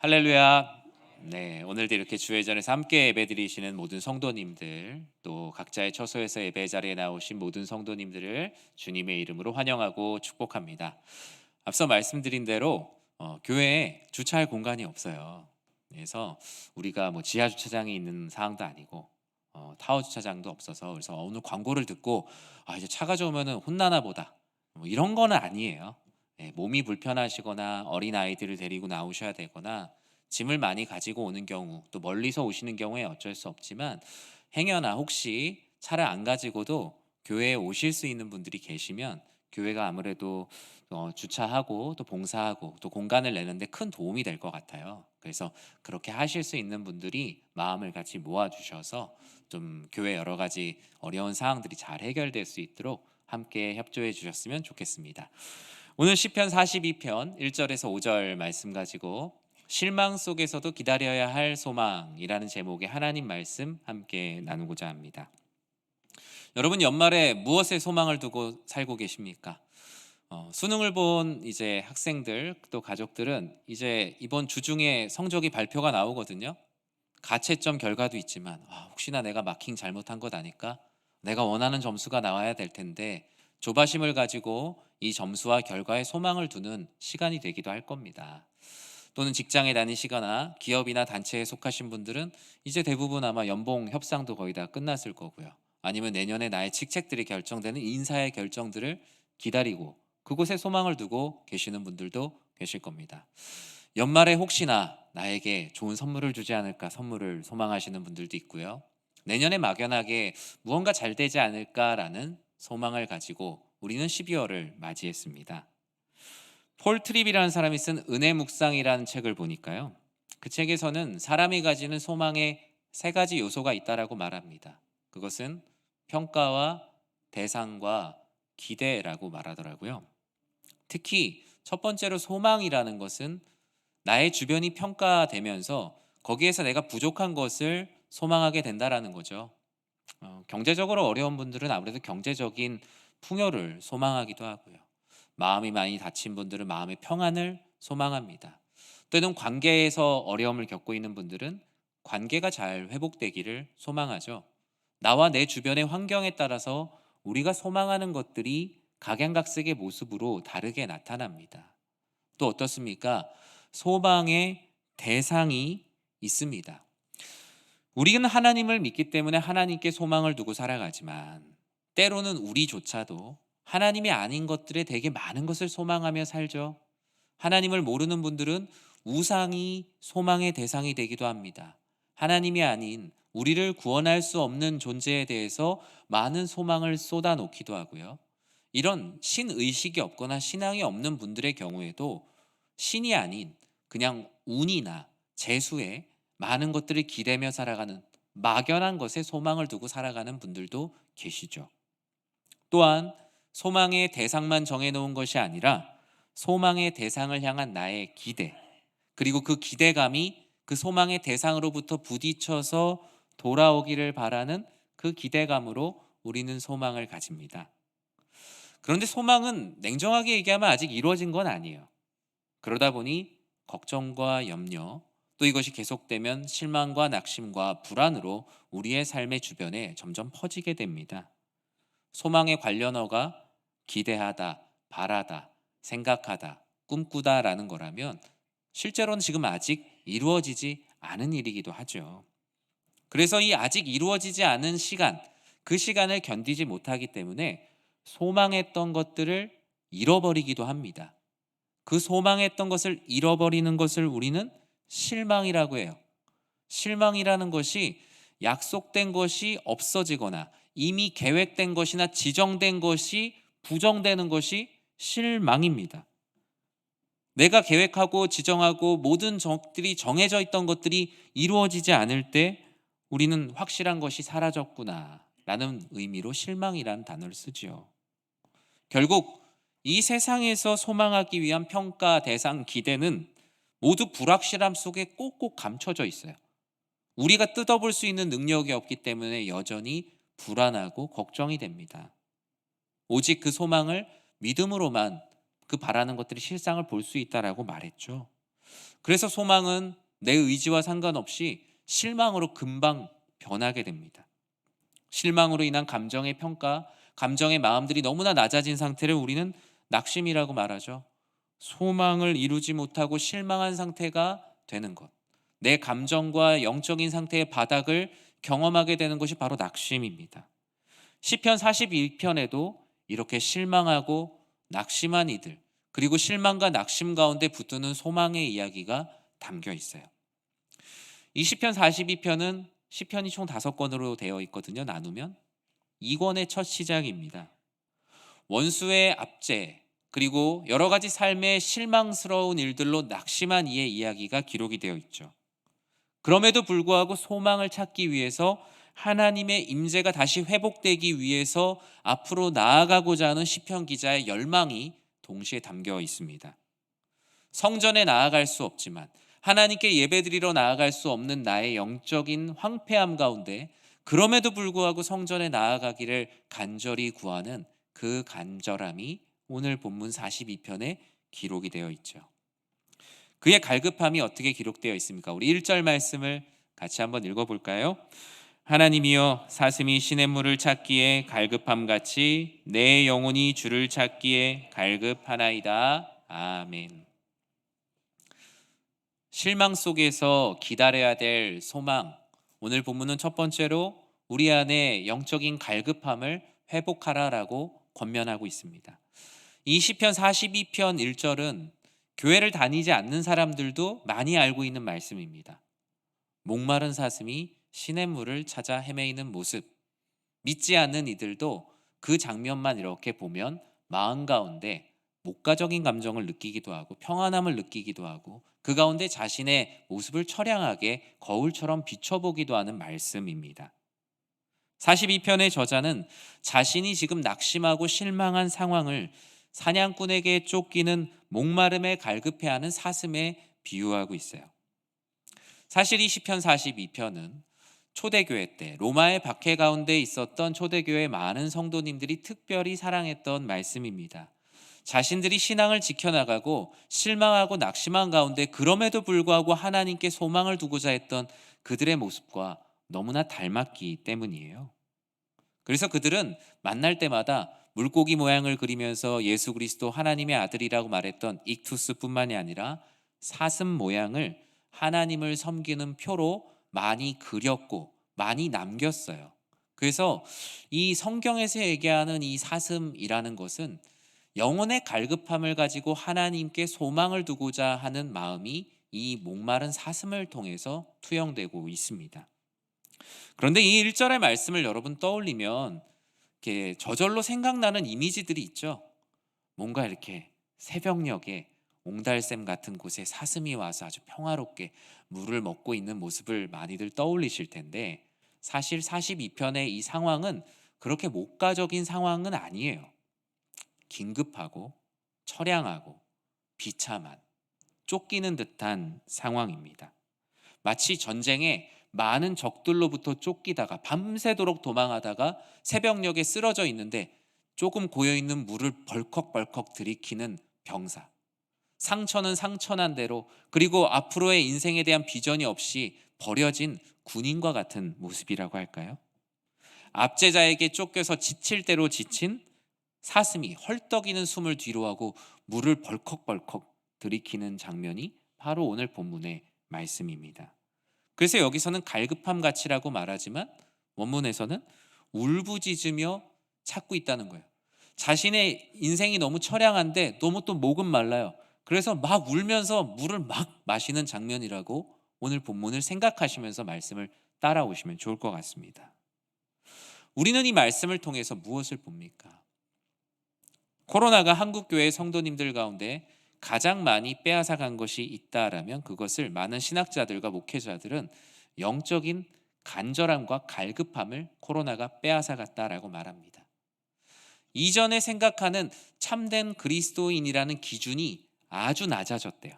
할렐루야. 네, 오늘도 이렇게 주의 전에서 함께 예배드리시는 모든 성도님들, 또 각자의 처소에서 예배 자리에 나오신 모든 성도님들을 주님의 이름으로 환영하고 축복합니다. 앞서 말씀드린 대로 교회에 주차할 공간이 없어요. 그래서 우리가 뭐 지하 주차장이 있는 상황도 아니고 타워 주차장도 없어서, 그래서 오늘 광고를 듣고 이제 차가 좋으면 혼나나 보다, 뭐 이런 거는 아니에요. 네, 몸이 불편하시거나 어린 아이들을 데리고 나오셔야 되거나 짐을 많이 가지고 오는 경우, 또 멀리서 오시는 경우에 어쩔 수 없지만, 행여나 혹시 차를 안 가지고도 교회에 오실 수 있는 분들이 계시면, 교회가 아무래도 주차하고 또 봉사하고 또 공간을 내는데 큰 도움이 될 것 같아요. 그래서 그렇게 하실 수 있는 분들이 마음을 같이 모아주셔서 좀 교회 여러 가지 어려운 사항들이 잘 해결될 수 있도록 함께 협조해 주셨으면 좋겠습니다. 오늘 시편 42편 1절에서 5절 말씀 가지고, 실망 속에서도 기다려야 할 소망이라는 제목의 하나님 말씀 함께 나누고자 합니다. 여러분, 연말에 무엇에 소망을 두고 살고 계십니까? 수능을 본 이제 학생들 또 가족들은 이제 이번 주 중에 성적이 발표가 나오거든요. 가채점 결과도 있지만, 혹시나 내가 마킹 잘못한 것 아닐까? 내가 원하는 점수가 나와야 될 텐데, 조바심을 가지고 이 점수와 결과에 소망을 두는 시간이 되기도 할 겁니다. 또는 직장에 다니시거나 기업이나 단체에 속하신 분들은 이제 대부분 아마 연봉 협상도 거의 다 끝났을 거고요. 아니면 내년에 나의 직책들이 결정되는 인사의 결정들을 기다리고 그곳에 소망을 두고 계시는 분들도 계실 겁니다. 연말에 혹시나 나에게 좋은 선물을 주지 않을까 선물을 소망하시는 분들도 있고요. 내년에 막연하게 무언가 잘 되지 않을까라는 소망을 가지고 우리는 12월을 맞이했습니다. 폴 트립이라는 사람이 쓴 은혜 묵상이라는 책을 보니까요, 그 책에서는 사람이 가지는 소망에 세 가지 요소가 있다라고 말합니다. 그것은 평가와 대상과 기대라고 말하더라고요. 특히 첫 번째로 소망이라는 것은 나의 주변이 평가되면서 거기에서 내가 부족한 것을 소망하게 된다라는 거죠. 경제적으로 어려운 분들은 아무래도 경제적인 풍요를 소망하기도 하고요. 마음이 많이 다친 분들은 마음의 평안을 소망합니다. 또는 관계에서 어려움을 겪고 있는 분들은 관계가 잘 회복되기를 소망하죠. 나와 내 주변의 환경에 따라서 우리가 소망하는 것들이 각양각색의 모습으로 다르게 나타납니다. 또 어떻습니까? 소망의 대상이 있습니다. 우리는 하나님을 믿기 때문에 하나님께 소망을 두고 살아가지만, 때로는 우리조차도 하나님이 아닌 것들에 되게 많은 것을 소망하며 살죠. 하나님을 모르는 분들은 우상이 소망의 대상이 되기도 합니다. 하나님이 아닌 우리를 구원할 수 없는 존재에 대해서 많은 소망을 쏟아놓기도 하고요. 이런 신의식이 없거나 신앙이 없는 분들의 경우에도 신이 아닌 그냥 운이나 재수에 많은 것들을 기대며 살아가는, 막연한 것에 소망을 두고 살아가는 분들도 계시죠. 또한 소망의 대상만 정해놓은 것이 아니라 소망의 대상을 향한 나의 기대, 그리고 그 기대감이 그 소망의 대상으로부터 부딪혀서 돌아오기를 바라는 그 기대감으로 우리는 소망을 가집니다. 그런데 소망은 냉정하게 얘기하면 아직 이루어진 건 아니에요. 그러다 보니 걱정과 염려, 또 이것이 계속되면 실망과 낙심과 불안으로 우리의 삶의 주변에 점점 퍼지게 됩니다. 소망의 관련어가 기대하다, 바라다, 생각하다, 꿈꾸다라는 거라면, 실제로는 지금 아직 이루어지지 않은 일이기도 하죠. 그래서 이 아직 이루어지지 않은 시간, 그 시간을 견디지 못하기 때문에 소망했던 것들을 잃어버리기도 합니다. 그 소망했던 것을 잃어버리는 것을 우리는 실망이라고 해요. 실망이라는 것이 약속된 것이 없어지거나 이미 계획된 것이나 지정된 것이 부정되는 것이 실망입니다. 내가 계획하고 지정하고 모든 적들이 정해져 있던 것들이 이루어지지 않을 때 우리는 확실한 것이 사라졌구나 라는 의미로 실망이라는 단어를 쓰지요. 결국 이 세상에서 소망하기 위한 평가, 대상, 기대는 모두 불확실함 속에 꼭꼭 감춰져 있어요. 우리가 뜯어볼 수 있는 능력이 없기 때문에 여전히 불안하고 걱정이 됩니다. 오직 그 소망을 믿음으로만 그 바라는 것들이 실상을 볼 수 있다라고 말했죠. 그래서 소망은 내 의지와 상관없이 실망으로 금방 변하게 됩니다. 실망으로 인한 감정의 평가, 감정의 마음들이 너무나 낮아진 상태를 우리는 낙심이라고 말하죠. 소망을 이루지 못하고 실망한 상태가 되는 것. 내 감정과 영적인 상태의 바닥을 경험하게 되는 것이 바로 낙심입니다. 시편 42편에도 이렇게 실망하고 낙심한 이들, 그리고 실망과 낙심 가운데 붙드는 소망의 이야기가 담겨 있어요. 이 시편 42편은 시편이 총 5권으로 되어 있거든요. 나누면 2권의 첫 시작입니다. 원수의 압제, 그리고 여러 가지 삶의 실망스러운 일들로 낙심한 이의 이야기가 기록이 되어 있죠. 그럼에도 불구하고 소망을 찾기 위해서 하나님의 임재가 다시 회복되기 위해서 앞으로 나아가고자 하는 시편 기자의 열망이 동시에 담겨 있습니다. 성전에 나아갈 수 없지만, 하나님께 예배드리러 나아갈 수 없는 나의 영적인 황폐함 가운데 그럼에도 불구하고 성전에 나아가기를 간절히 구하는 그 간절함이 오늘 본문 42편에 기록이 되어 있죠. 그의 갈급함이 어떻게 기록되어 있습니까? 우리 1절 말씀을 같이 한번 읽어볼까요? 하나님이여, 사슴이 시냇물을 찾기에 갈급함같이 내 영혼이 주를 찾기에 갈급하나이다. 아멘. 실망 속에서 기다려야 될 소망. 오늘 본문은 첫 번째로 우리 안에 영적인 갈급함을 회복하라라고 권면하고 있습니다. 이 시편 42편 1절은 교회를 다니지 않는 사람들도 많이 알고 있는 말씀입니다. 목마른 사슴이 시냇물을 찾아 헤매이는 모습. 믿지 않는 이들도 그 장면만 이렇게 보면 마음 가운데 목가적인 감정을 느끼기도 하고 평안함을 느끼기도 하고 그 가운데 자신의 모습을 처량하게 거울처럼 비춰보기도 하는 말씀입니다. 42편의 저자는 자신이 지금 낙심하고 실망한 상황을 사냥꾼에게 쫓기는 목마름에 갈급해하는 사슴에 비유하고 있어요. 사실 이 시편 42편은 초대교회 때 로마의 박해 가운데 있었던 초대교회 많은 성도님들이 특별히 사랑했던 말씀입니다. 자신들이 신앙을 지켜나가고 실망하고 낙심한 가운데 그럼에도 불구하고 하나님께 소망을 두고자 했던 그들의 모습과 너무나 닮았기 때문이에요. 그래서 그들은 만날 때마다 물고기 모양을 그리면서 예수 그리스도 하나님의 아들이라고 말했던 익투스뿐만이 아니라 사슴 모양을 하나님을 섬기는 표로 많이 그렸고 많이 남겼어요. 그래서 이 성경에서 얘기하는 이 사슴이라는 것은 영혼의 갈급함을 가지고 하나님께 소망을 두고자 하는 마음이 이 목마른 사슴을 통해서 투영되고 있습니다. 그런데 이 1절의 말씀을 여러분 떠올리면 이렇게 저절로 생각나는 이미지들이 있죠. 뭔가 이렇게 새벽녘에 옹달샘 같은 곳에 사슴이 와서 아주 평화롭게 물을 먹고 있는 모습을 많이들 떠올리실 텐데, 사실 42편의 이 상황은 그렇게 목가적인 상황은 아니에요. 긴급하고 처량하고 비참한, 쫓기는 듯한 상황입니다. 마치 전쟁에 많은 적들로부터 쫓기다가 밤새도록 도망하다가 새벽녘에 쓰러져 있는데 조금 고여있는 물을 벌컥벌컥 들이키는 병사. 상처는 상처난 대로, 그리고 앞으로의 인생에 대한 비전이 없이 버려진 군인과 같은 모습이라고 할까요? 압제자에게 쫓겨서 지칠 대로 지친 사슴이 헐떡이는 숨을 뒤로하고 물을 벌컥벌컥 들이키는 장면이 바로 오늘 본문의 말씀입니다. 그래서 여기서는 갈급함 같이라고 말하지만 원문에서는 울부짖으며 찾고 있다는 거예요. 자신의 인생이 너무 처량한데 너무 또 목은 말라요. 그래서 막 울면서 물을 막 마시는 장면이라고 오늘 본문을 생각하시면서 말씀을 따라오시면 좋을 것 같습니다. 우리는 이 말씀을 통해서 무엇을 봅니까? 코로나가 한국교회 성도님들 가운데 가장 많이 빼앗아간 것이 있다라면 그것을 많은 신학자들과 목회자들은 영적인 간절함과 갈급함을 코로나가 빼앗아갔다라고 말합니다. 이전에 생각하는 참된 그리스도인이라는 기준이 아주 낮아졌대요.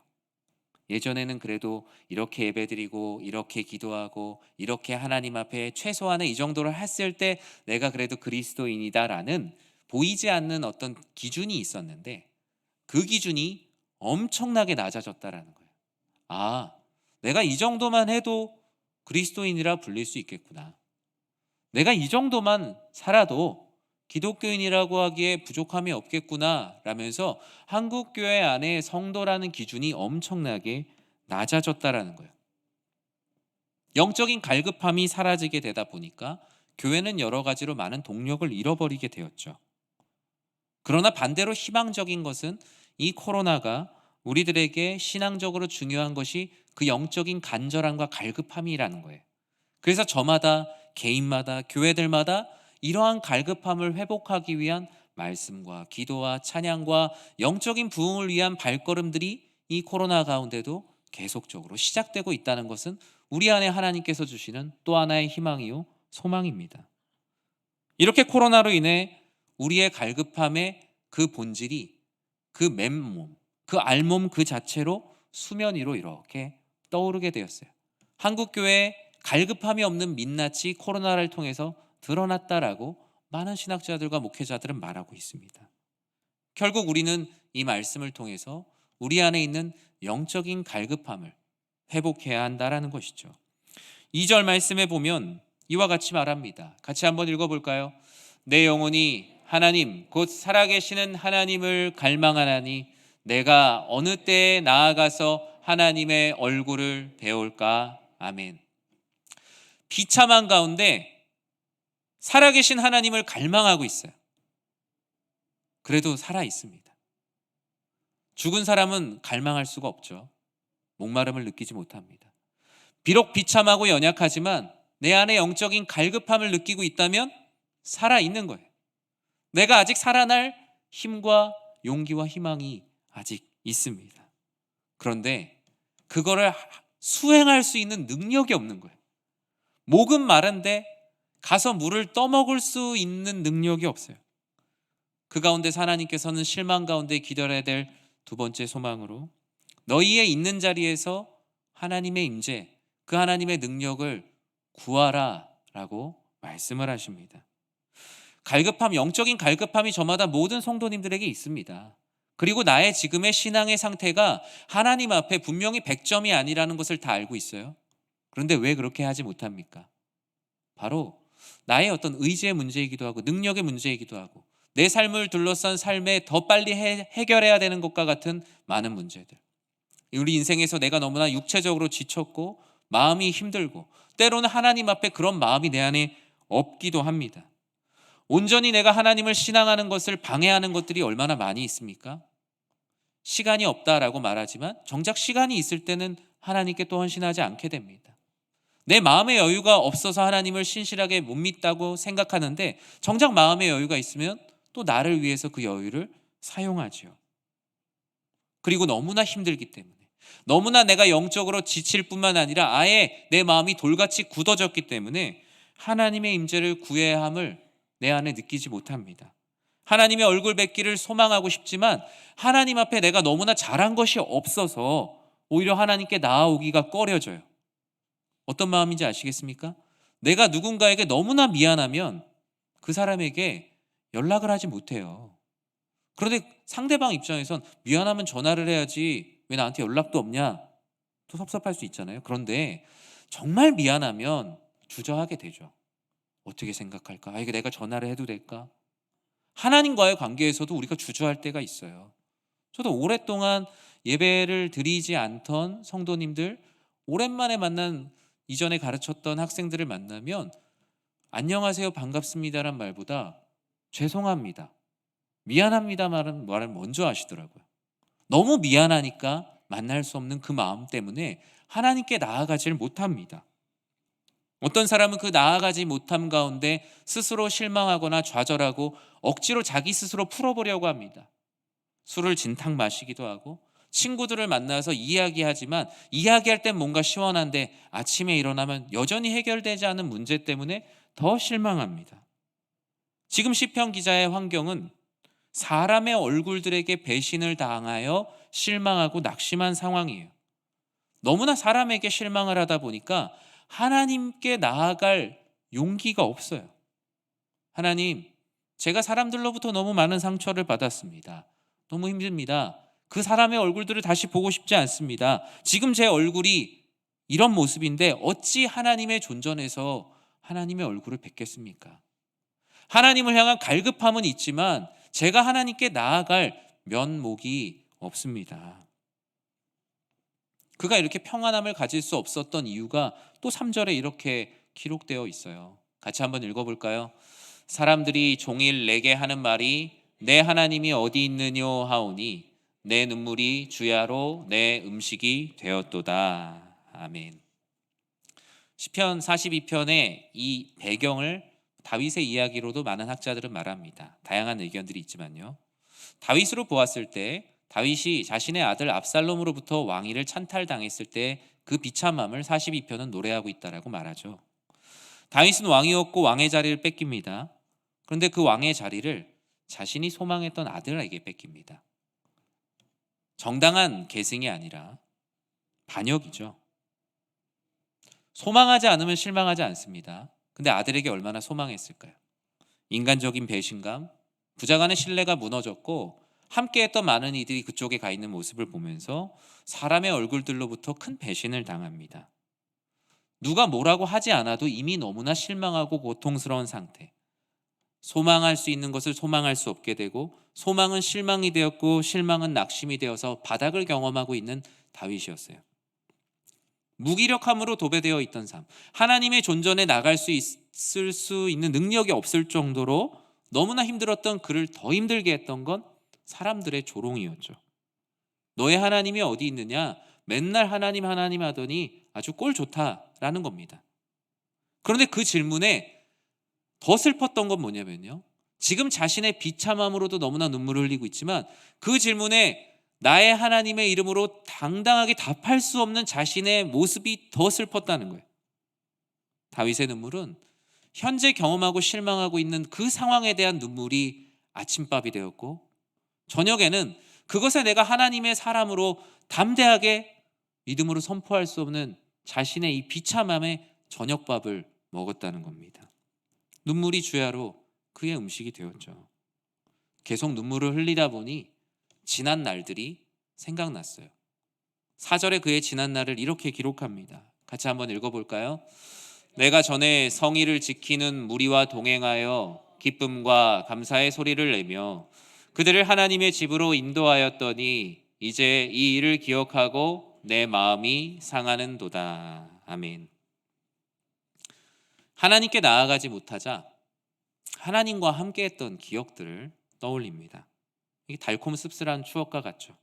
예전에는 그래도 이렇게 예배드리고 이렇게 기도하고 이렇게 하나님 앞에 최소한의 이 정도를 했을 때 내가 그래도 그리스도인이다라는 보이지 않는 어떤 기준이 있었는데 그 기준이 엄청나게 낮아졌다라는 거예요. 아, 내가 이 정도만 해도 그리스도인이라 불릴 수 있겠구나. 내가 이 정도만 살아도 기독교인이라고 하기에 부족함이 없겠구나 라면서 한국 교회 안에 성도라는 기준이 엄청나게 낮아졌다라는 거예요. 영적인 갈급함이 사라지게 되다 보니까 교회는 여러 가지로 많은 동력을 잃어버리게 되었죠. 그러나 반대로 희망적인 것은 이 코로나가 우리들에게 신앙적으로 중요한 것이 그 영적인 간절함과 갈급함이라는 거예요. 그래서 저마다, 개인마다, 교회들마다 이러한 갈급함을 회복하기 위한 말씀과 기도와 찬양과 영적인 부흥을 위한 발걸음들이 이 코로나 가운데도 계속적으로 시작되고 있다는 것은 우리 안에 하나님께서 주시는 또 하나의 희망이요 소망입니다. 이렇게 코로나로 인해 우리의 갈급함의 그 본질이 그 맨몸, 그 알몸 그 자체로 수면 위로 이렇게 떠오르게 되었어요. 한국교회에 갈급함이 없는 민낯이 코로나를 통해서 드러났다라고 많은 신학자들과 목회자들은 말하고 있습니다. 결국 우리는 이 말씀을 통해서 우리 안에 있는 영적인 갈급함을 회복해야 한다라는 것이죠. 2절 말씀에 보면 이와 같이 말합니다. 같이 한번 읽어볼까요? 내 영혼이 하나님 곧 살아계시는 하나님을 갈망하나니 내가 어느 때에 나아가서 하나님의 얼굴을 배울까? 아멘. 비참한 가운데 살아계신 하나님을 갈망하고 있어요. 그래도 살아 있습니다. 죽은 사람은 갈망할 수가 없죠. 목마름을 느끼지 못합니다. 비록 비참하고 연약하지만 내 안에 영적인 갈급함을 느끼고 있다면 살아 있는 거예요. 내가 아직 살아날 힘과 용기와 희망이 아직 있습니다. 그런데 그거를 수행할 수 있는 능력이 없는 거예요. 목은 마른데 가서 물을 떠먹을 수 있는 능력이 없어요. 그 가운데 하나님께서는 실망 가운데 기다려야 될 두 번째 소망으로 너희의 있는 자리에서 하나님의 임재, 그 하나님의 능력을 구하라 라고 말씀을 하십니다. 갈급함, 영적인 갈급함이 저마다 모든 성도님들에게 있습니다. 그리고 나의 지금의 신앙의 상태가 하나님 앞에 분명히 100점이 아니라는 것을 다 알고 있어요. 그런데 왜 그렇게 하지 못합니까? 바로 나의 어떤 의지의 문제이기도 하고 능력의 문제이기도 하고 내 삶을 둘러싼 삶에 더 빨리 해결해야 되는 것과 같은 많은 문제들. 우리 인생에서 내가 너무나 육체적으로 지쳤고 마음이 힘들고 때로는 하나님 앞에 그런 마음이 내 안에 없기도 합니다. 온전히 내가 하나님을 신앙하는 것을 방해하는 것들이 얼마나 많이 있습니까? 시간이 없다라고 말하지만 정작 시간이 있을 때는 하나님께 또 헌신하지 않게 됩니다. 내 마음의 여유가 없어서 하나님을 신실하게 못 믿다고 생각하는데 정작 마음의 여유가 있으면 또 나를 위해서 그 여유를 사용하죠. 그리고 너무나 힘들기 때문에 너무나 내가 영적으로 지칠 뿐만 아니라 아예 내 마음이 돌같이 굳어졌기 때문에 하나님의 임재를 구해야 함을 내 안에 느끼지 못합니다. 하나님의 얼굴 뵙기를 소망하고 싶지만 하나님 앞에 내가 너무나 잘한 것이 없어서 오히려 하나님께 나아오기가 꺼려져요. 어떤 마음인지 아시겠습니까? 내가 누군가에게 너무나 미안하면 그 사람에게 연락을 하지 못해요. 그런데 상대방 입장에선 미안하면 전화를 해야지 왜 나한테 연락도 없냐? 또 섭섭할 수 있잖아요. 그런데 정말 미안하면 주저하게 되죠. 어떻게 생각할까? 이거 내가 전화를 해도 될까? 하나님과의 관계에서도 우리가 주저할 때가 있어요. 저도 오랫동안 예배를 드리지 않던 성도님들, 오랜만에 만난 이전에 가르쳤던 학생들을 만나면 안녕하세요, 반갑습니다란 말보다 죄송합니다, 미안합니다 말을 먼저 하시더라고요. 너무 미안하니까 만날 수 없는 그 마음 때문에 하나님께 나아가지를 못합니다. 어떤 사람은 그 나아가지 못함 가운데 스스로 실망하거나 좌절하고 억지로 자기 스스로 풀어보려고 합니다. 술을 진탕 마시기도 하고 친구들을 만나서 이야기하지만 이야기할 땐 뭔가 시원한데 아침에 일어나면 여전히 해결되지 않은 문제 때문에 더 실망합니다. 지금 시편 기자의 환경은 사람의 얼굴들에게 배신을 당하여 실망하고 낙심한 상황이에요. 너무나 사람에게 실망을 하다 보니까 하나님께 나아갈 용기가 없어요. 하나님, 제가 사람들로부터 너무 많은 상처를 받았습니다. 너무 힘듭니다. 그 사람의 얼굴들을 다시 보고 싶지 않습니다. 지금 제 얼굴이 이런 모습인데 어찌 하나님의 존전에서 하나님의 얼굴을 뵙겠습니까? 하나님을 향한 갈급함은 있지만 제가 하나님께 나아갈 면목이 없습니다. 그가 이렇게 평안함을 가질 수 없었던 이유가 또 3절에 이렇게 기록되어 있어요. 같이 한번 읽어볼까요? 사람들이 종일 내게 하는 말이 내 하나님이 어디 있느뇨 하오니 내 눈물이 주야로 내 음식이 되었도다. 아멘. 시편 42편의 이 배경을 다윗의 이야기로도 많은 학자들은 말합니다. 다양한 의견들이 있지만요. 다윗으로 보았을 때 다윗이 자신의 아들 압살롬으로부터 왕위를 찬탈당했을 때 그 비참함을 42편은 노래하고 있다라고 말하죠. 다윗은 왕이었고 왕의 자리를 뺏깁니다. 그런데 그 왕의 자리를 자신이 소망했던 아들에게 뺏깁니다. 정당한 계승이 아니라 반역이죠. 소망하지 않으면 실망하지 않습니다. 근데 아들에게 얼마나 소망했을까요? 인간적인 배신감, 부자간의 신뢰가 무너졌고 함께했던 많은 이들이 그쪽에 가 있는 모습을 보면서 사람의 얼굴들로부터 큰 배신을 당합니다. 누가 뭐라고 하지 않아도 이미 너무나 실망하고 고통스러운 상태. 소망할 수 있는 것을 소망할 수 없게 되고 소망은 실망이 되었고 실망은 낙심이 되어서 바닥을 경험하고 있는 다윗이었어요. 무기력함으로 도배되어 있던 삶, 하나님의 존전에 나갈 수 있을 수 있는 능력이 없을 정도로 너무나 힘들었던 그를 더 힘들게 했던 건 사람들의 조롱이었죠. 너의 하나님이 어디 있느냐? 맨날 하나님 하나님 하더니 아주 꼴 좋다라는 겁니다. 그런데 그 질문에 더 슬펐던 건 뭐냐면요, 지금 자신의 비참함으로도 너무나 눈물을 흘리고 있지만 그 질문에 나의 하나님의 이름으로 당당하게 답할 수 없는 자신의 모습이 더 슬펐다는 거예요. 다윗의 눈물은 현재 경험하고 실망하고 있는 그 상황에 대한 눈물이 아침밥이 되었고, 저녁에는 그것에 내가 하나님의 사람으로 담대하게 믿음으로 선포할 수 없는 자신의 이 비참함의 저녁밥을 먹었다는 겁니다. 눈물이 주야로 그의 음식이 되었죠. 계속 눈물을 흘리다 보니 지난 날들이 생각났어요. 4절에 그의 지난 날을 이렇게 기록합니다. 같이 한번 읽어볼까요? 내가 전에 성의를 지키는 무리와 동행하여 기쁨과 감사의 소리를 내며 그들을 하나님의 집으로 인도하였더니 이제 이 일을 기억하고 내 마음이 상하는도다. 아멘. 하나님께 나아가지 못하자 하나님과 함께했던 기억들을 떠올립니다. 이게 달콤 씁쓸한 추억과 같죠.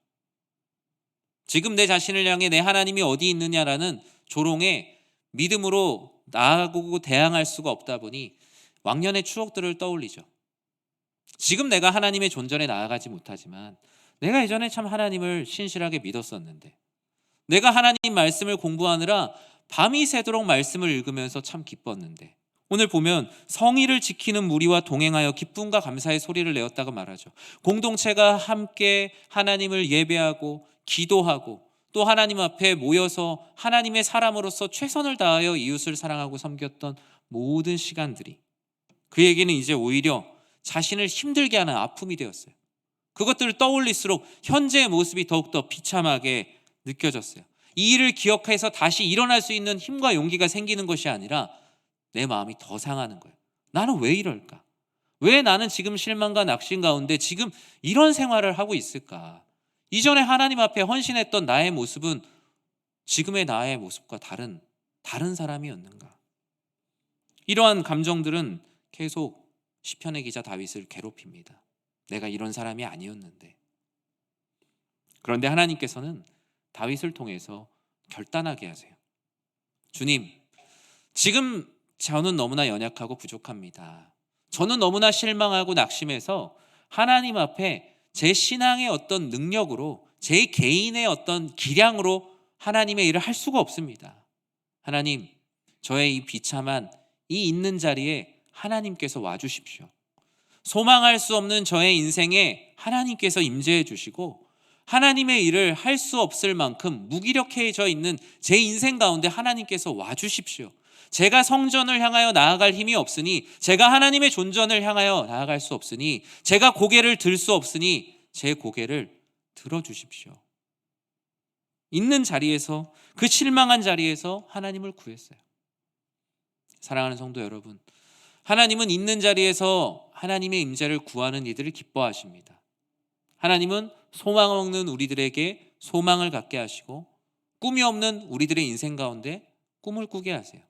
지금 내 자신을 향해 내 하나님이 어디 있느냐라는 조롱에 믿음으로 나아가고 대항할 수가 없다 보니 왕년의 추억들을 떠올리죠. 지금 내가 하나님의 존전에 나아가지 못하지만 내가 예전에 참 하나님을 신실하게 믿었었는데, 내가 하나님 말씀을 공부하느라 밤이 새도록 말씀을 읽으면서 참 기뻤는데, 오늘 보면 성의를 지키는 무리와 동행하여 기쁨과 감사의 소리를 내었다고 말하죠. 공동체가 함께 하나님을 예배하고 기도하고 또 하나님 앞에 모여서 하나님의 사람으로서 최선을 다하여 이웃을 사랑하고 섬겼던 모든 시간들이 그에게는 이제 오히려 자신을 힘들게 하는 아픔이 되었어요. 그것들을 떠올릴수록 현재의 모습이 더욱더 비참하게 느껴졌어요. 이 일을 기억해서 다시 일어날 수 있는 힘과 용기가 생기는 것이 아니라 내 마음이 더 상하는 거예요. 나는 왜 이럴까? 왜 나는 지금 실망과 낙심 가운데 지금 이런 생활을 하고 있을까? 이전에 하나님 앞에 헌신했던 나의 모습은 지금의 나의 모습과 다른 사람이었는가? 이러한 감정들은 계속 시편의 기자 다윗을 괴롭힙니다. 내가 이런 사람이 아니었는데. 그런데 하나님께서는 다윗을 통해서 결단하게 하세요. 주님, 지금 저는 너무나 연약하고 부족합니다. 저는 너무나 실망하고 낙심해서 하나님 앞에 제 신앙의 어떤 능력으로, 제 개인의 어떤 기량으로 하나님의 일을 할 수가 없습니다. 하나님, 저의 이 비참한 이 있는 자리에 하나님께서 와주십시오. 소망할 수 없는 저의 인생에 하나님께서 임재해 주시고 하나님의 일을 할 수 없을 만큼 무기력해져 있는 제 인생 가운데 하나님께서 와주십시오. 제가 성전을 향하여 나아갈 힘이 없으니, 제가 하나님의 존전을 향하여 나아갈 수 없으니, 제가 고개를 들 수 없으니 제 고개를 들어주십시오. 있는 자리에서, 그 실망한 자리에서 하나님을 구했어요. 사랑하는 성도 여러분, 하나님은 있는 자리에서 하나님의 임재를 구하는 이들을 기뻐하십니다. 하나님은 소망 없는 우리들에게 소망을 갖게 하시고, 꿈이 없는 우리들의 인생 가운데 꿈을 꾸게 하세요.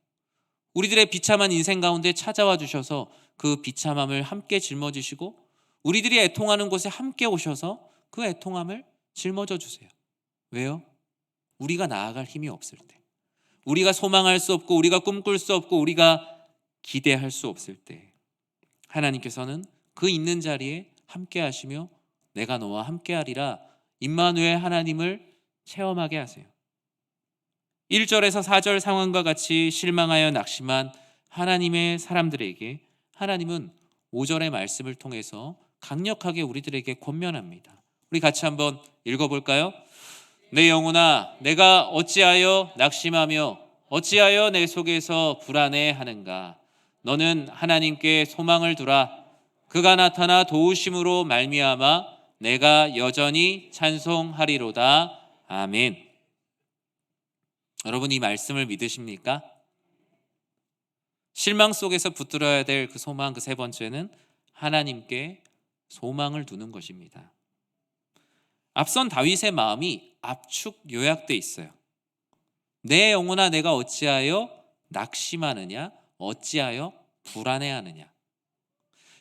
우리들의 비참한 인생 가운데 찾아와 주셔서 그 비참함을 함께 짊어지시고, 우리들이 애통하는 곳에 함께 오셔서 그 애통함을 짊어져 주세요. 왜요? 우리가 나아갈 힘이 없을 때, 우리가 소망할 수 없고, 우리가 꿈꿀 수 없고, 우리가 기대할 수 없을 때, 하나님께서는 그 있는 자리에 함께 하시며 내가 너와 함께 하리라, 임마누엘 하나님을 체험하게 하세요. 1절에서 4절 상황과 같이 실망하여 낙심한 하나님의 사람들에게 하나님은 5절의 말씀을 통해서 강력하게 우리들에게 권면합니다. 우리 같이 한번 읽어볼까요? 내 영혼아, 내가 어찌하여 낙심하며 어찌하여 내 속에서 불안해하는가? 너는 하나님께 소망을 두라. 그가 나타나 도우심으로 말미암아 내가 여전히 찬송하리로다. 아멘. 여러분, 이 말씀을 믿으십니까? 실망 속에서 붙들어야 될 그 소망, 그 세 번째는 하나님께 소망을 두는 것입니다. 앞선 다윗의 마음이 압축 요약돼 있어요. 내 영혼아, 내가 어찌하여 낙심하느냐? 어찌하여 불안해하느냐?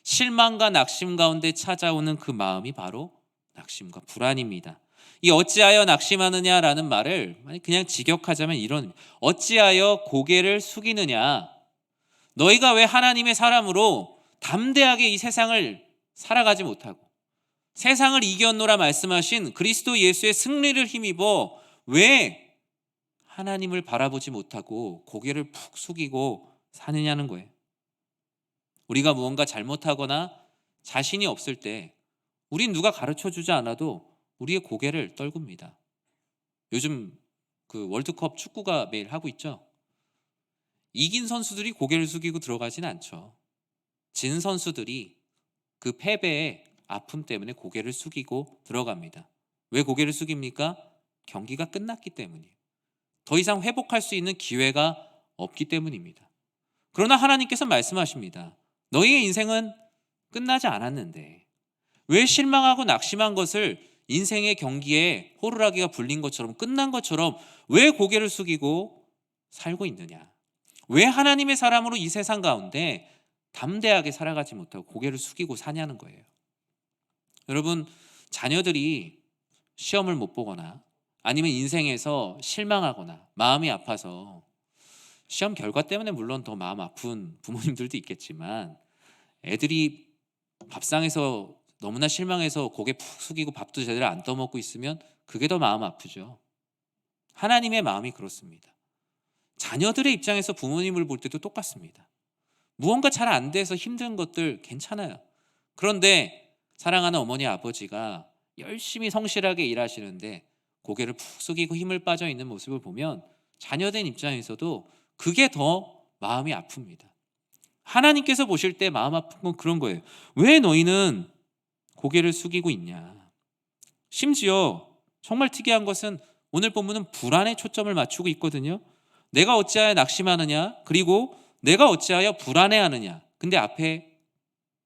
실망과 낙심 가운데 찾아오는 그 마음이 바로 낙심과 불안입니다. 이 어찌하여 낙심하느냐라는 말을 그냥 직역하자면 이런, 어찌하여 고개를 숙이느냐? 너희가 왜 하나님의 사람으로 담대하게 이 세상을 살아가지 못하고 세상을 이겼노라 말씀하신 그리스도 예수의 승리를 힘입어 왜 하나님을 바라보지 못하고 고개를 푹 숙이고 사느냐는 거예요. 우리가 무언가 잘못하거나 자신이 없을 때 우린 누가 가르쳐주지 않아도 우리의 고개를 떨굽니다. 요즘 그 월드컵 축구가 매일 하고 있죠. 이긴 선수들이 고개를 숙이고 들어가진 않죠. 진 선수들이 그 패배의 아픔 때문에 고개를 숙이고 들어갑니다. 왜 고개를 숙입니까? 경기가 끝났기 때문이에요. 더 이상 회복할 수 있는 기회가 없기 때문입니다. 그러나 하나님께서 말씀하십니다. 너희의 인생은 끝나지 않았는데 왜 실망하고 낙심한 것을 인생의 경기에 호루라기가 불린 것처럼, 끝난 것처럼 왜 고개를 숙이고 살고 있느냐? 왜 하나님의 사람으로 이 세상 가운데 담대하게 살아가지 못하고 고개를 숙이고 사냐는 거예요. 여러분, 자녀들이 시험을 못 보거나 아니면 인생에서 실망하거나 마음이 아파서, 시험 결과 때문에 물론 더 마음 아픈 부모님들도 있겠지만, 애들이 밥상에서 너무나 실망해서 고개 푹 숙이고 밥도 제대로 안 떠먹고 있으면 그게 더 마음 아프죠. 하나님의 마음이 그렇습니다. 자녀들의 입장에서 부모님을 볼 때도 똑같습니다. 무언가 잘 안 돼서 힘든 것들 괜찮아요. 그런데 사랑하는 어머니 아버지가 열심히 성실하게 일하시는데 고개를 푹 숙이고 힘을 빠져 있는 모습을 보면 자녀된 입장에서도 그게 더 마음이 아픕니다. 하나님께서 보실 때 마음 아픈 건 그런 거예요. 왜 너희는 고개를 숙이고 있냐? 심지어 정말 특이한 것은 오늘 본문은 불안에 초점을 맞추고 있거든요. 내가 어찌하여 낙심하느냐? 그리고 내가 어찌하여 불안해하느냐? 근데 앞에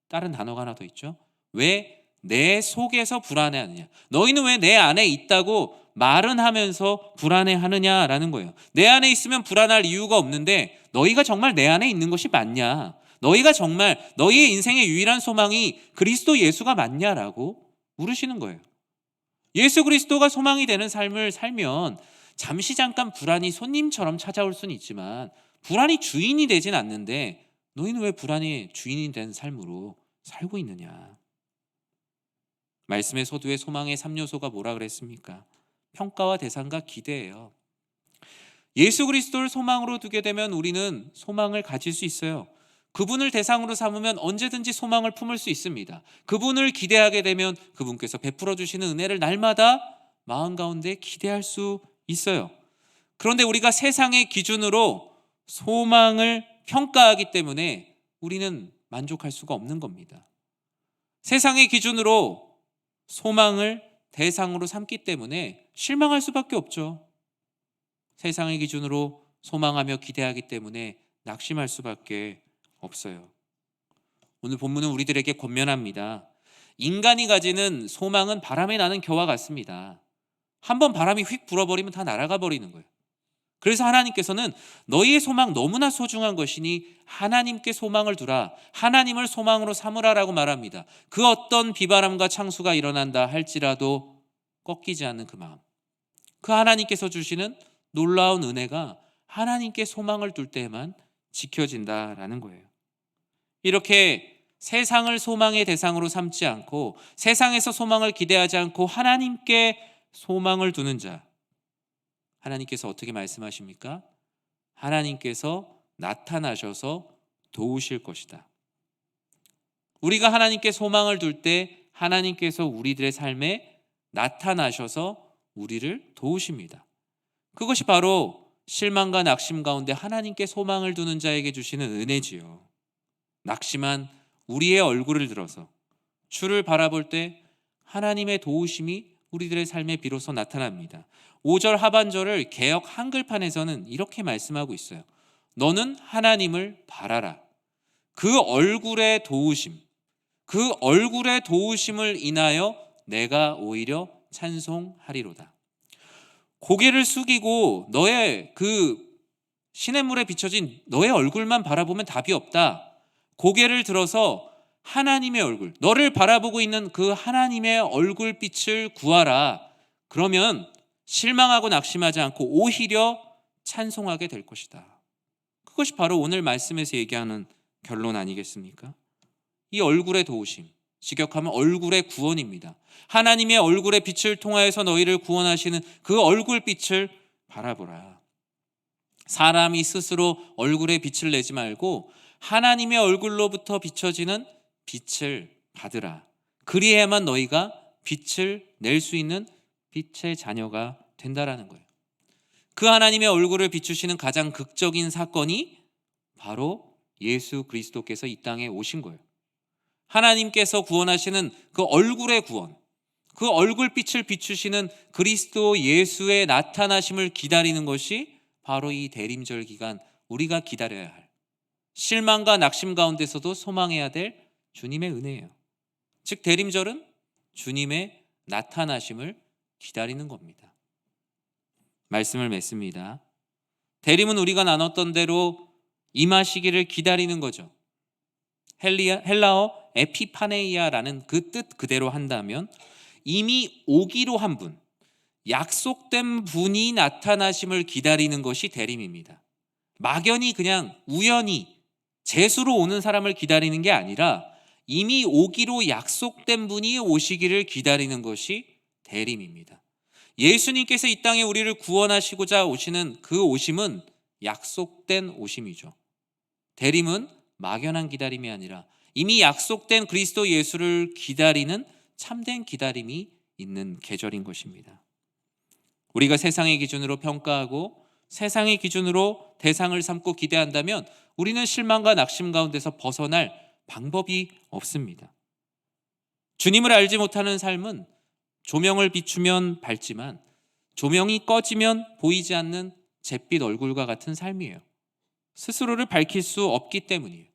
다른 단어가 하나 더 있죠. 왜 내 속에서 불안해하느냐? 너희는 왜 내 안에 있다고 말은 하면서 불안해하느냐라는 거예요. 내 안에 있으면 불안할 이유가 없는데 너희가 정말 내 안에 있는 것이 맞냐? 너희가 정말 너희의 인생의 유일한 소망이 그리스도 예수가 맞냐라고 물으시는 거예요. 예수 그리스도가 소망이 되는 삶을 살면 잠시 잠깐 불안이 손님처럼 찾아올 수는 있지만 불안이 주인이 되진 않는데, 너희는 왜 불안이 주인이 된 삶으로 살고 있느냐? 말씀의 서두에 소망의 3요소가 뭐라 그랬습니까? 평가와 대상과 기대예요. 예수 그리스도를 소망으로 두게 되면 우리는 소망을 가질 수 있어요. 그분을 대상으로 삼으면 언제든지 소망을 품을 수 있습니다. 그분을 기대하게 되면 그분께서 베풀어 주시는 은혜를 날마다 마음 가운데 기대할 수 있어요. 그런데 우리가 세상의 기준으로 소망을 평가하기 때문에 우리는 만족할 수가 없는 겁니다. 세상의 기준으로 소망을 대상으로 삼기 때문에 실망할 수밖에 없죠. 세상의 기준으로 소망하며 기대하기 때문에 낙심할 수밖에 없어요. 오늘 본문은 우리들에게 권면합니다. 인간이 가지는 소망은 바람에 나는 겨와 같습니다. 한번 바람이 휙 불어버리면 다 날아가 버리는 거예요. 그래서 하나님께서는 너희의 소망 너무나 소중한 것이니 하나님께 소망을 두라. 하나님을 소망으로 삼으라라고 말합니다. 그 어떤 비바람과 창수가 일어난다 할지라도 꺾이지 않는 그 마음. 그 하나님께서 주시는 놀라운 은혜가 하나님께 소망을 둘 때에만 지켜진다라는 거예요. 이렇게 세상을 소망의 대상으로 삼지 않고 세상에서 소망을 기대하지 않고 하나님께 소망을 두는 자, 하나님께서 어떻게 말씀하십니까? 하나님께서 나타나셔서 도우실 것이다. 우리가 하나님께 소망을 둘 때 하나님께서 우리들의 삶에 나타나셔서 우리를 도우십니다. 그것이 바로 실망과 낙심 가운데 하나님께 소망을 두는 자에게 주시는 은혜지요. 낙심한 우리의 얼굴을 들어서 주를 바라볼 때 하나님의 도우심이 우리들의 삶에 비로소 나타납니다. 5절 하반절을 개역 한글판에서는 이렇게 말씀하고 있어요. 너는 하나님을 바라라. 그 얼굴의 도우심, 그 얼굴의 도우심을 인하여 내가 오히려 찬송하리로다. 고개를 숙이고 너의 그 시냇물에 비춰진 너의 얼굴만 바라보면 답이 없다. 고개를 들어서 하나님의 얼굴, 너를 바라보고 있는 그 하나님의 얼굴빛을 구하라. 그러면 실망하고 낙심하지 않고 오히려 찬송하게 될 것이다. 그것이 바로 오늘 말씀에서 얘기하는 결론 아니겠습니까? 이 얼굴의 도우심, 직역하면 얼굴의 구원입니다. 하나님의 얼굴의 빛을 통하여서 너희를 구원하시는 그 얼굴빛을 바라보라. 사람이 스스로 얼굴에 빛을 내지 말고 하나님의 얼굴로부터 비춰지는 빛을 받으라. 그리해야만 너희가 빛을 낼 수 있는 빛의 자녀가 된다라는 거예요. 그 하나님의 얼굴을 비추시는 가장 극적인 사건이 바로 예수 그리스도께서 이 땅에 오신 거예요. 하나님께서 구원하시는 그 얼굴의 구원, 그 얼굴빛을 비추시는 그리스도 예수의 나타나심을 기다리는 것이 바로 이 대림절 기간 우리가 기다려야 할, 실망과 낙심 가운데서도 소망해야 될 주님의 은혜예요. 즉 대림절은 주님의 나타나심을 기다리는 겁니다. 말씀을 맺습니다. 대림은 우리가 나눴던 대로 임하시기를 기다리는 거죠. 헬라어 에피파네이아라는 그 뜻 그대로 한다면 이미 오기로 한 분, 약속된 분이 나타나심을 기다리는 것이 대림입니다. 막연히 그냥 우연히 재수로 오는 사람을 기다리는 게 아니라 이미 오기로 약속된 분이 오시기를 기다리는 것이 대림입니다. 예수님께서 이 땅에 우리를 구원하시고자 오시는 그 오심은 약속된 오심이죠. 대림은 막연한 기다림이 아니라 이미 약속된 그리스도 예수를 기다리는 참된 기다림이 있는 계절인 것입니다. 우리가 세상의 기준으로 평가하고 세상의 기준으로 대상을 삼고 기대한다면 우리는 실망과 낙심 가운데서 벗어날 방법이 없습니다. 주님을 알지 못하는 삶은 조명을 비추면 밝지만 조명이 꺼지면 보이지 않는 잿빛 얼굴과 같은 삶이에요. 스스로를 밝힐 수 없기 때문이에요.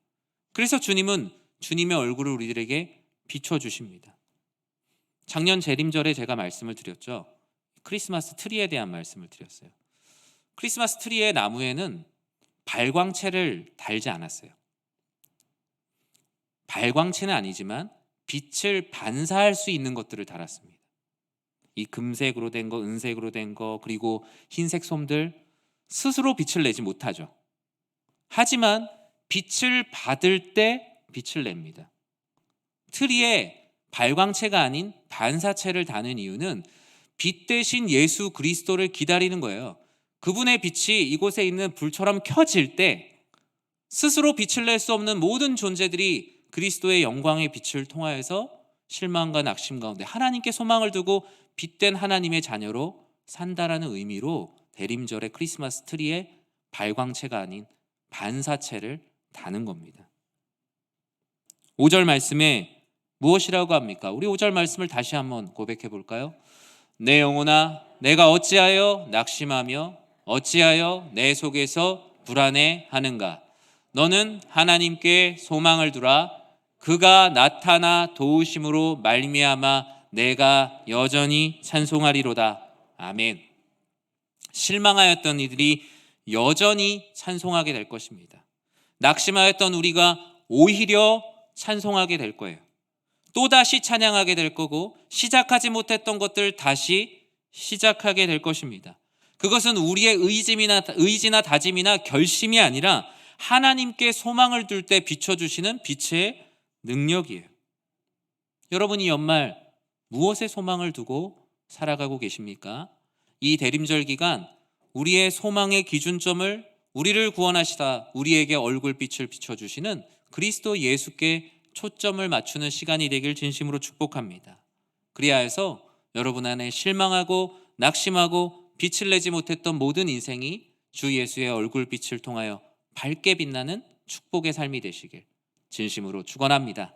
그래서 주님은 주님의 얼굴을 우리들에게 비춰주십니다. 작년 재림절에 제가 말씀을 드렸죠. 크리스마스 트리에 대한 말씀을 드렸어요. 크리스마스 트리의 나무에는 발광체를 달지 않았어요. 발광체는 아니지만 빛을 반사할 수 있는 것들을 달았습니다. 이 금색으로 된 거, 은색으로 된 거, 그리고 흰색 솜들, 스스로 빛을 내지 못하죠. 하지만 빛을 받을 때 빛을 냅니다. 트리에 발광체가 아닌 반사체를 다는 이유는 빛 대신 예수 그리스도를 기다리는 거예요. 그분의 빛이 이곳에 있는 불처럼 켜질 때 스스로 빛을 낼 수 없는 모든 존재들이 그리스도의 영광의 빛을 통하여서 실망과 낙심 가운데 하나님께 소망을 두고 빛된 하나님의 자녀로 산다라는 의미로 대림절의 크리스마스 트리에 발광체가 아닌 반사체를 다는 겁니다. 5절 말씀에 무엇이라고 합니까? 우리 5절 말씀을 다시 한번 고백해 볼까요? 내 영혼아 내가 어찌하여 낙심하며 어찌하여 내 속에서 불안해하는가? 너는 하나님께 소망을 두라. 그가 나타나 도우심으로 말미암아 내가 여전히 찬송하리로다. 아멘. 실망하였던 이들이 여전히 찬송하게 될 것입니다. 낙심하였던 우리가 오히려 찬송하게 될 거예요. 또다시 찬양하게 될 거고 시작하지 못했던 것들 다시 시작하게 될 것입니다. 그것은 우리의 의지나 다짐이나 결심이 아니라 하나님께 소망을 둘 때 비춰주시는 빛의 능력이에요. 여러분이 연말 무엇에 소망을 두고 살아가고 계십니까? 이 대림절 기간 우리의 소망의 기준점을 우리를 구원하시다 우리에게 얼굴빛을 비춰주시는 그리스도 예수께 초점을 맞추는 시간이 되길 진심으로 축복합니다. 그리하여서 여러분 안에 실망하고 낙심하고 빛을 내지 못했던 모든 인생이 주 예수의 얼굴빛을 통하여 밝게 빛나는 축복의 삶이 되시길 진심으로 축원합니다.